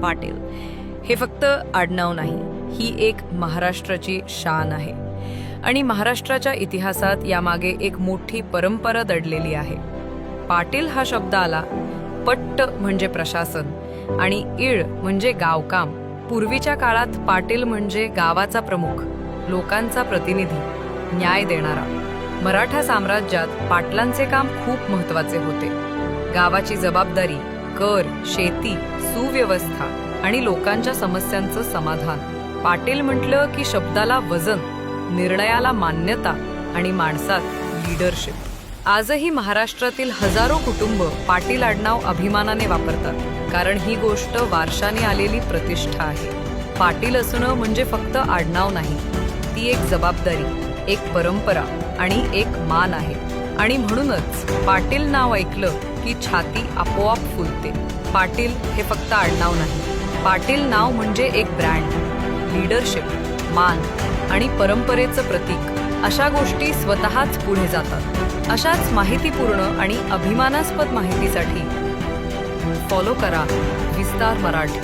पाटील हे फक्त आडनाव नाही, ही एक महाराष्ट्राची शान आहे आणि महाराष्ट्राच्या इतिहासात यामागे एक मोठी परंपरा दडलेली आहे. पाटील हा शब्द आला. पट्ट म्हणजे प्रशासन आणि इळ म्हणजे गावकाम. पूर्वीच्या काळात पाटील म्हणजे गावाचा प्रमुख, लोकांचा प्रतिनिधी, न्याय देणारा. मराठा साम्राज्यात पाटलांचे काम खूप महत्त्वाचे होते. गावाची जबाबदारी, कर, शेती, सुव्यवस्था आणि लोकांच्या समस्यांचं समाधान. पाटील म्हटलं की शब्दाला वजन, निर्णयाला मान्यता आणि माणसात लीडरशिप. आजही महाराष्ट्रातील हजारो कुटुंब पाटील आडनाव अभिमानाने वापरतात, कारण ही गोष्ट वारशाने आलेली प्रतिष्ठा आहे. पाटील असणं म्हणजे फक्त आडनाव नाही, ती एक जबाबदारी, एक परंपरा आणि एक मान आहे. आणि म्हणूनच पाटील नाव ऐकलं की छाती आपोआप फुलते. पाटील हे फक्त आडनाव नाही, पाटील नाव म्हणजे एक ब्रँड, लीडरशिप, मान आणि परंपरेचं प्रतीक. अशा गोष्टी स्वतःच पुढे जातात. अशाच माहितीपूर्ण आणि अभिमानास्पद माहितीसाठी फॉलो करा विस्तार मराठी.